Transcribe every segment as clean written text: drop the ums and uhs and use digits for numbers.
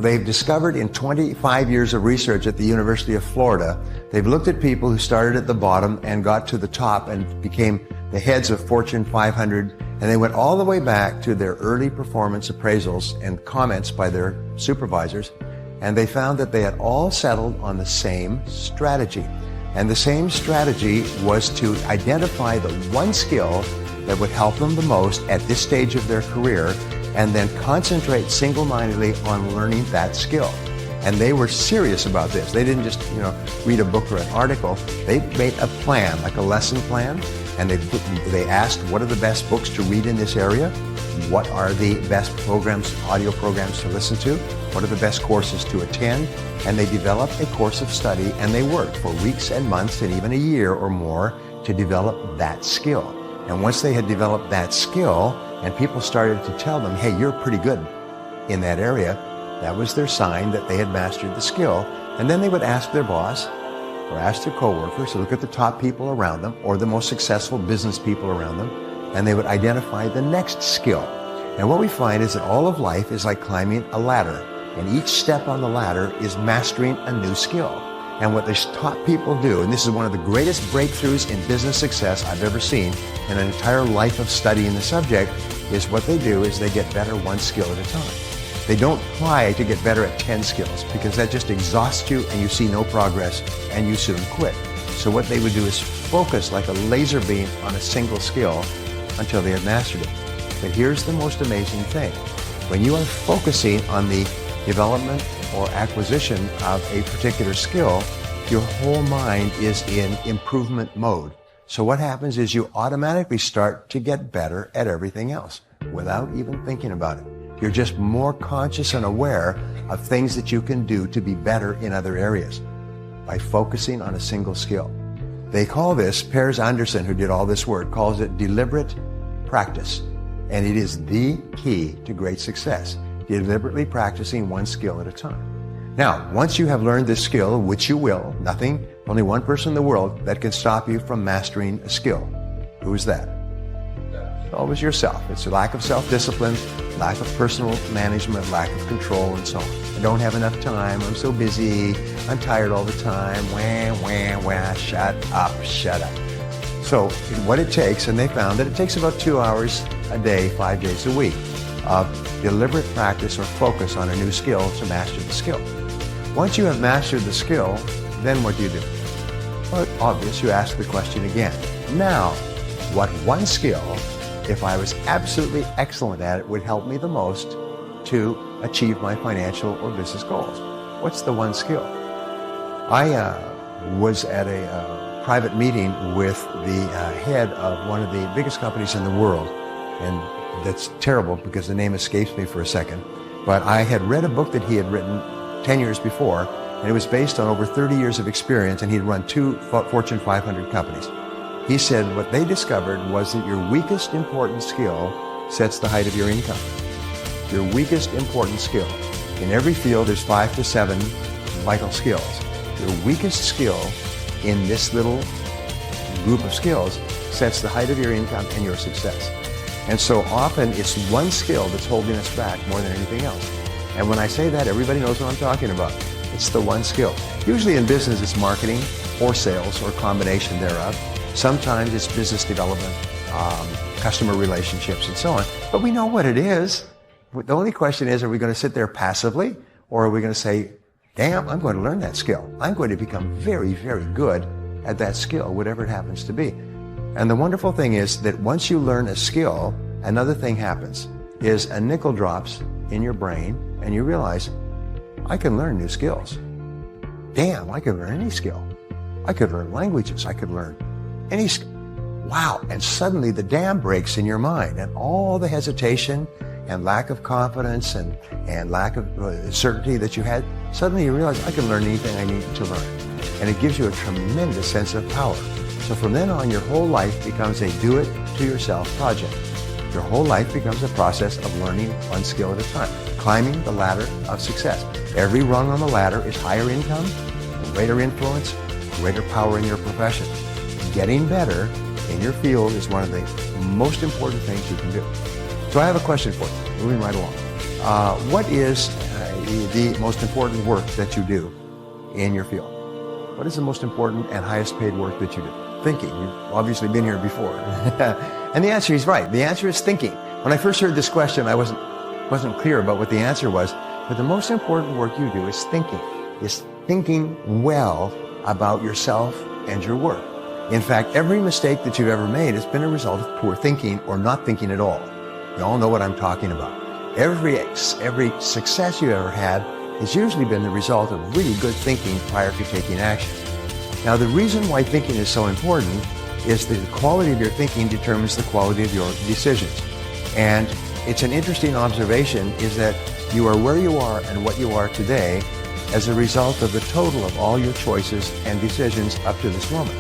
they've discovered in 25 years of research at the University of Florida, they've looked at people who started at the bottom and got to the top and became the heads of Fortune 500, and they went all the way back to their early performance appraisals and comments by their supervisors, and they found that they had all settled on the same strategy. And the same strategy was to identify the one skill that would help them the most at this stage of their career, and then concentrate single-mindedly on learning that skill. And they were serious about this. They didn't just, read a book or an article. They made a plan, like a lesson plan, and they asked, what are the best books to read in this area? What are the best programs, audio programs to listen to? What are the best courses to attend? And they developed a course of study, and they worked for weeks and months and even a year or more to develop that skill. And once they had developed that skill, and people started to tell them, hey, you're pretty good in that area, that was their sign that they had mastered the skill. And then they would ask their boss or ask their coworkers to look at the top people around them or the most successful business people around them, and they would identify the next skill. And what we find is that all of life is like climbing a ladder, and each step on the ladder is mastering a new skill. And what the top people do, and this is one of the greatest breakthroughs in business success I've ever seen in an entire life of studying the subject, is what they do is they get better one skill at a time. They don't try to get better at 10 skills, because that just exhausts you and you see no progress and you soon quit. So what they would do is focus like a laser beam on a single skill until they have mastered it. But here's the most amazing thing. When you are focusing on the development or acquisition of a particular skill, your whole mind is in improvement mode. So what happens is you automatically start to get better at everything else without even thinking about it. You're just more conscious and aware of things that you can do to be better in other areas by focusing on a single skill. They call this, Piers Anderson, who did all this work, calls it deliberate practice. And it is the key to great success, deliberately practicing one skill at a time. Now, once you have learned this skill, which you will, only one person in the world that can stop you from mastering a skill. Who is that? Always yourself. It's a lack of self-discipline, lack of personal management, lack of control, and so on. I don't have enough time. I'm so busy. I'm tired all the time. Wah. Shut up. So what it takes, and they found that it takes about 2 hours a day, 5 days a week, of deliberate practice or focus on a new skill to master the skill. Once you have mastered the skill, then what do? Well, it's obvious. You ask the question again. Now, what one skill, if I was absolutely excellent at it, would help me the most to achieve my financial or business goals? What's the one skill? I was at a private meeting with the head of one of the biggest companies in the world, and that's terrible because the name escapes me for a second, but I had read a book that he had written 10 years before, and it was based on over 30 years of experience, and he'd run 2 Fortune 500 companies. He said what they discovered was that your weakest important skill sets the height of your income. Your weakest important skill. In every field, there's 5 to 7 vital skills. Your weakest skill in this little group of skills sets the height of your income and your success. And so often it's one skill that's holding us back more than anything else. And when I say that, everybody knows what I'm talking about. It's the one skill. Usually in business, it's marketing or sales or a combination thereof. Sometimes it's business development, customer relationships, and so on. But we know what it is. The only question is, are we going to sit there passively, or are we going to say, damn, I'm going to learn that skill. I'm going to become very, very good at that skill, whatever it happens to be. And the wonderful thing is that once you learn a skill, another thing happens, is a nickel drops in your brain, and you realize, I can learn new skills. Damn, I can learn any skill. I could learn languages. I could learn any skill. Wow. And suddenly the dam breaks in your mind, and all the hesitation and lack of confidence and lack of certainty that you had, suddenly you realize I can learn anything I need to learn. And it gives you a tremendous sense of power. So from then on, your whole life becomes a do-it-to-yourself project. Your whole life becomes a process of learning one skill at a time, climbing the ladder of success. Every rung on the ladder is higher income, greater influence, greater power in your profession. Getting better in your field is one of the most important things you can do. So I have a question for you, moving right along. What is the most important work that you do in your field? What is the most important and highest paid work that you do? Thinking. You've obviously been here before. And the answer is right. The answer is thinking. When I first heard this question, I wasn't clear about what the answer was. But the most important work you do is thinking. Is thinking well about yourself and your work. In fact, every mistake that you've ever made has been a result of poor thinking or not thinking at all. You all know what I'm talking about. Every success you ever had has usually been the result of really good thinking prior to taking action. Now, the reason why thinking is so important is that the quality of your thinking determines the quality of your decisions. And it's an interesting observation is that you are where you are and what you are today as a result of the total of all your choices and decisions up to this moment.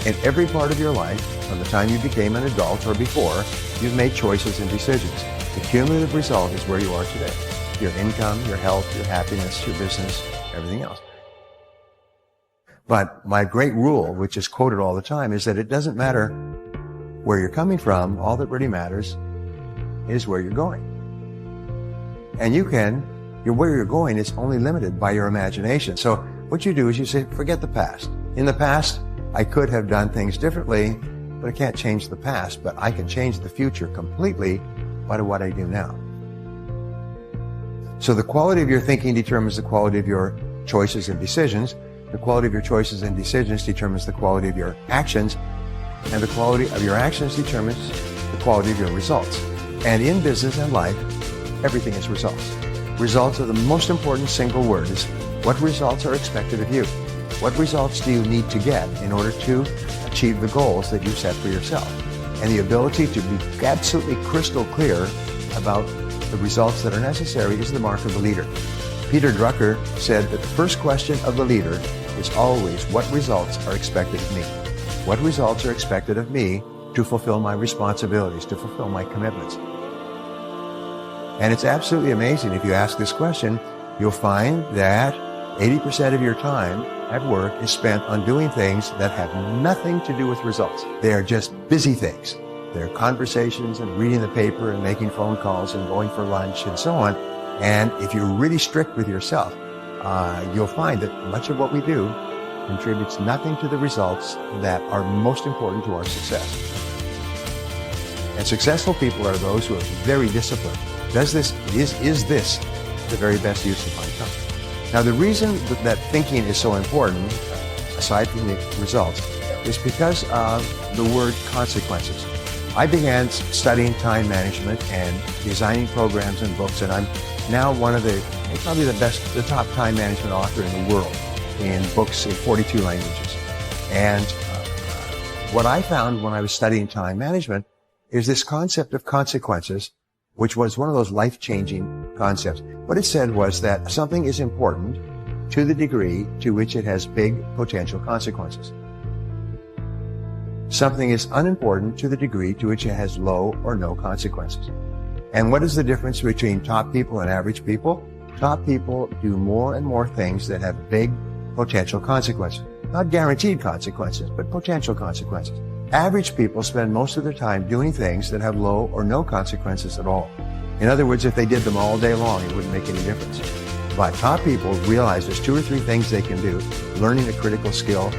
In every part of your life, from the time you became an adult or before, you've made choices and decisions. The cumulative result is where you are today. Your income, your health, your happiness, your business, everything else. But my great rule, which is quoted all the time, is that it doesn't matter where you're coming from. All that really matters is where you're going. And where you're going is only limited by your imagination. So what you do is you say, forget the past. In the past, I could have done things differently, but I can't change the past, but I can change the future completely by what I do now. So the quality of your thinking determines the quality of your choices and decisions. The quality of your choices and decisions determines the quality of your actions, and the quality of your actions determines the quality of your results. And in business and life, everything is results. Results are the most important single word. Is what results are expected of you? What results do you need to get in order to achieve the goals that you set for yourself? And the ability to be absolutely crystal clear about the results that are necessary is the mark of the leader. Peter Drucker said that the first question of the leader is always, what results are expected of me? What results are expected of me to fulfill my responsibilities, to fulfill my commitments? And it's absolutely amazing. If you ask this question, you'll find that 80% of your time at work is spent on doing things that have nothing to do with results. They are just busy things. They're conversations and reading the paper and making phone calls and going for lunch and so on. And if you're really strict with yourself, you'll find that much of what we do contributes nothing to the results that are most important to our success. And successful people are those who are very disciplined. Is this the very best use of my time? Now, the reason that thinking is so important, aside from the results, is because of the word consequences. I began studying time management and designing programs and books, and I'm now one of probably the top time management author in the world in books in 42 languages. And what I found when I was studying time management is this concept of consequences, which was one of those life-changing concepts. What it said was that something is important to the degree to which it has big potential consequences. Something is unimportant to the degree to which it has low or no consequences. And what is the difference between top people and average people? Top people do more and more things that have big potential consequences. Not guaranteed consequences, but potential consequences. Average people spend most of their time doing things that have low or no consequences at all. In other words, if they did them all day long, it wouldn't make any difference. But top people realize there's 2 or 3 things they can do: learning a critical skill,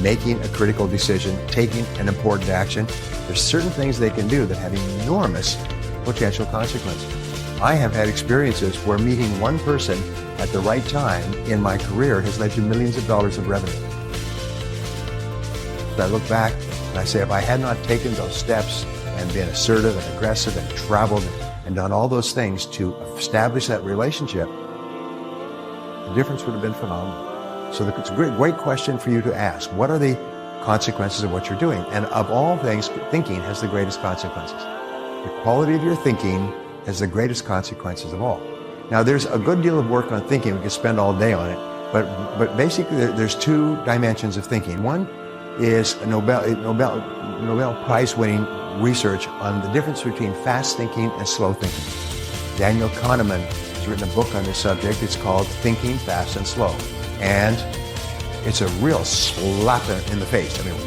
making a critical decision, taking an important action. There's certain things they can do that have enormous potential consequences. I have had experiences where meeting one person at the right time in my career has led to millions of dollars of revenue. I look back and I say, if I had not taken those steps and been assertive and aggressive and traveled and done all those things to establish that relationship, the difference would have been phenomenal. So it's a great question for you to ask. What are the consequences of what you're doing? And of all things, thinking has the greatest consequences. The quality of your thinking has the greatest consequences of all. Now, there's a good deal of work on thinking. We could spend all day on it. But basically, there's 2 dimensions of thinking. One is a Nobel Prize-winning research on the difference between fast thinking and slow thinking. Daniel Kahneman has written a book on this subject. It's called Thinking Fast and Slow. And it's a real slap in the face. I mean,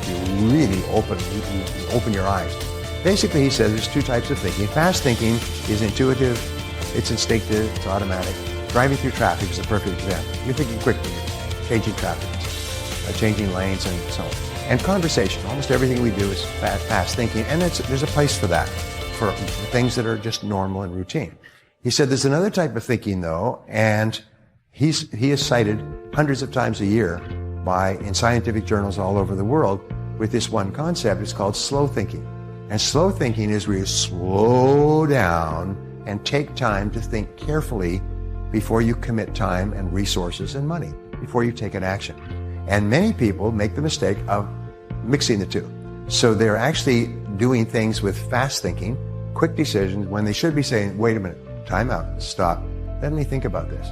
you really open your eyes. Basically, he says there's 2 types of thinking. Fast thinking is intuitive, It's instinctive, it's automatic. Driving through traffic is a perfect example. You're thinking quickly, changing traffic, changing lanes and so on. And conversation, almost everything we do is fast thinking, and there's a place for that, for things that are just normal and routine. He said there's another type of thinking though, and he is cited hundreds of times a year in scientific journals all over the world with this one concept. It's called slow thinking. And slow thinking is where you slow down and take time to think carefully before you commit time and resources and money, before you take an action. And many people make the mistake of mixing the two. So they're actually doing things with fast thinking, quick decisions, when they should be saying, wait a minute, time out, stop, let me think about this.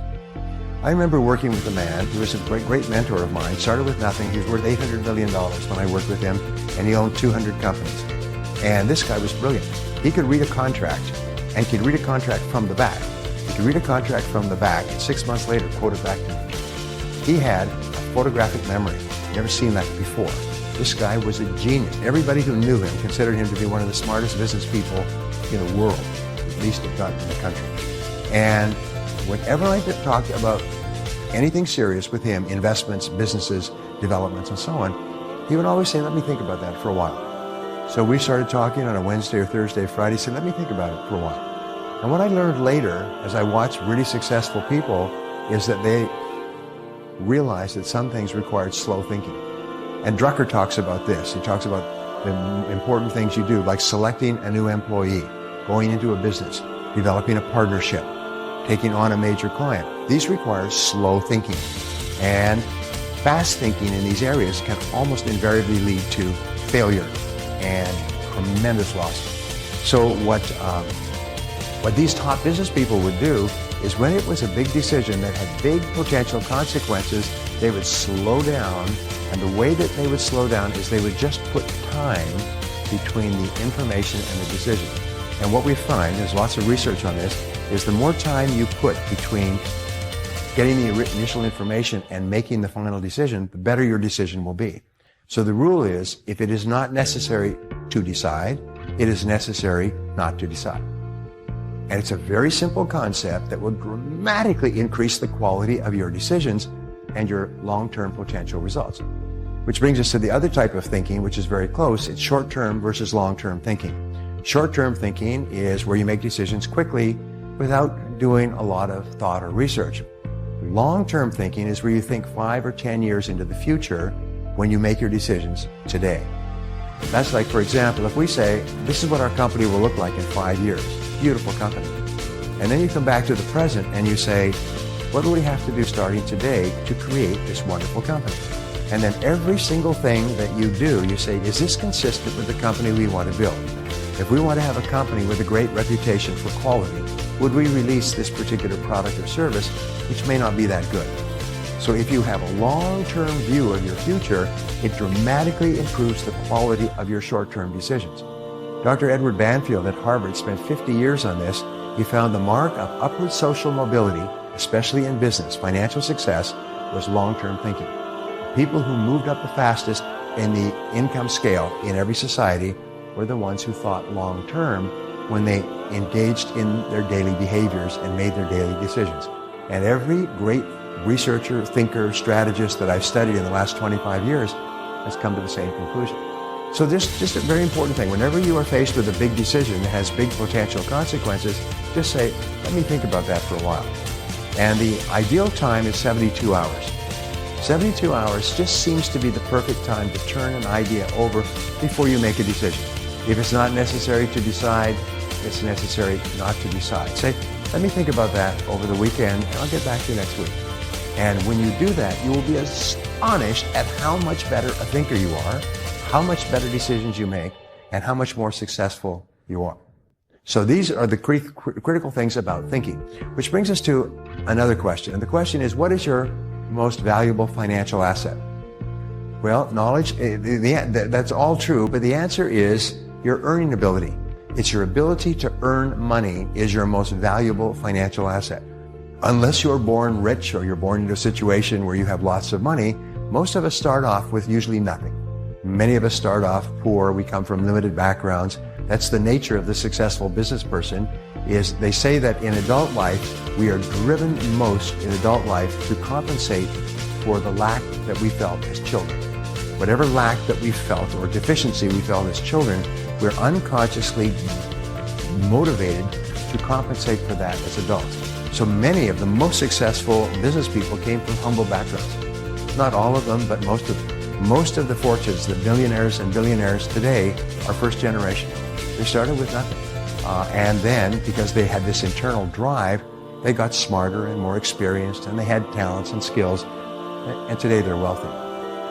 I remember working with a man who was a great mentor of mine, started with nothing. He was worth $800 million when I worked with him, and he owned 200 companies. And this guy was brilliant. He could read a contract, and could read a contract from the back. He could read a contract from the back, and 6 months later, quote it back to me. He had a photographic memory. Never seen that before. This guy was a genius. Everybody who knew him considered him to be one of the smartest business people in the world, at least if not in the country. And whenever I talked about anything serious with him, investments, businesses, developments, and so on, he would always say, let me think about that for a while. So we started talking on a Wednesday or Thursday, Friday. He said, let me think about it for a while. And what I learned later, as I watched really successful people, is that they realized that some things required slow thinking. And Drucker talks about this. He talks about the important things you do, like selecting a new employee, going into a business, developing a partnership, taking on a major client. These require slow thinking. And fast thinking in these areas can almost invariably lead to failure and tremendous loss. So what these top business people would do is when it was a big decision that had big potential consequences, they would slow down. And the way that they would slow down is they would just put time between the information and the decision. And what we find, there's lots of research on this, is the more time you put between getting the initial information and making the final decision, the better your decision will be. So the rule is, if it is not necessary to decide, it is necessary not to decide. And it's a very simple concept that will dramatically increase the quality of your decisions and your long-term potential results. Which brings us to the other type of thinking, which is very close. It's short-term versus long-term thinking. Short-term thinking is where you make decisions quickly without doing a lot of thought or research. Long-term thinking is where you think 5 or 10 years into the future when you make your decisions today. That's like, for example, if we say, this is what our company will look like in 5 years. Beautiful company. And then you come back to the present and you say, what do we have to do starting today to create this wonderful company? And then every single thing that you do, you say, is this consistent with the company we want to build? If we want to have a company with a great reputation for quality, would we release this particular product or service, which may not be that good? So if you have a long-term view of your future, it dramatically improves the quality of your short-term decisions. Dr. Edward Banfield at Harvard spent 50 years on this. He found the mark of upward social mobility, especially in business, financial success, was long-term thinking. People who moved up the fastest in the income scale in every society were the ones who thought long-term when they engaged in their daily behaviors and made their daily decisions. And every great researcher, thinker, strategist that I've studied in the last 25 years has come to the same conclusion. So this is just a very important thing. Whenever you are faced with a big decision that has big potential consequences, just say, let me think about that for a while. And the ideal time is 72 hours. 72 hours just seems to be the perfect time to turn an idea over before you make a decision. If it's not necessary to decide, it's necessary not to decide. Say, let me think about that over the weekend, and I'll get back to you next week. And when you do that, you will be astonished at how much better a thinker you are, how much better decisions you make, and how much more successful you are. So these are the critical things about thinking, which brings us to another question. And the question is, what is your most valuable financial asset? Well, knowledge, that's all true, but the answer is your earning ability. It's your ability to earn money is your most valuable financial asset. Unless you're born rich or you're born into a situation where you have lots of money, most of us start off with usually nothing. Many of us start off poor. We come from limited backgrounds. That's the nature of the successful business person, is they say that in adult life, we are driven most in adult life to compensate for the lack that we felt as children. Whatever lack that we felt or deficiency we felt as children, we're unconsciously motivated to compensate for that as adults. So many of the most successful business people came from humble backgrounds. Not all of them, but most of them. Most of the fortunes, the millionaires and billionaires today are first generation. They started with nothing. And then, because they had this internal drive, they got smarter and more experienced, and they had talents and skills, and today they're wealthy.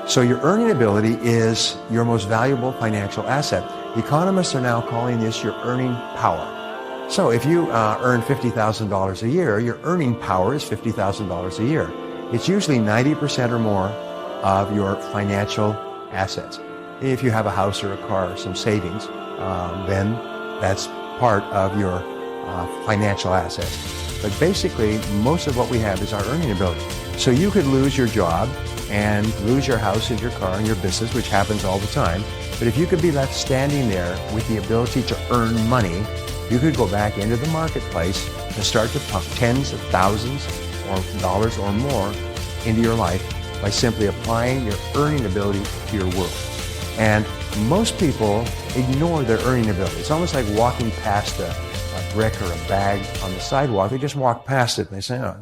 So your earning ability is your most valuable financial asset. Economists are now calling this your earning power. So if you earn $50,000 a year, your earning power is $50,000 a year. It's usually 90% or more of your financial assets. If you have a house or a car or some savings, then that's part of your financial assets. But basically, most of what we have is our earning ability. So you could lose your job and lose your house and your car and your business, which happens all the time. But if you could be left standing there with the ability to earn money, you could go back into the marketplace and start to pump tens of thousands of dollars or more into your life by simply applying your earning ability to your world. And most people ignore their earning ability. It's almost like walking past a brick or a bag on the sidewalk. They just walk past it and they say, oh,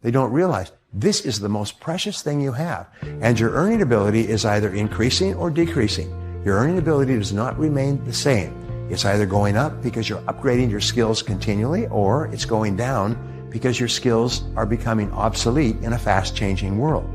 they don't realize this is the most precious thing you have. And your earning ability is either increasing or decreasing. Your earning ability does not remain the same. It's either going up because you're upgrading your skills continually, or it's going down because your skills are becoming obsolete in a fast-changing world.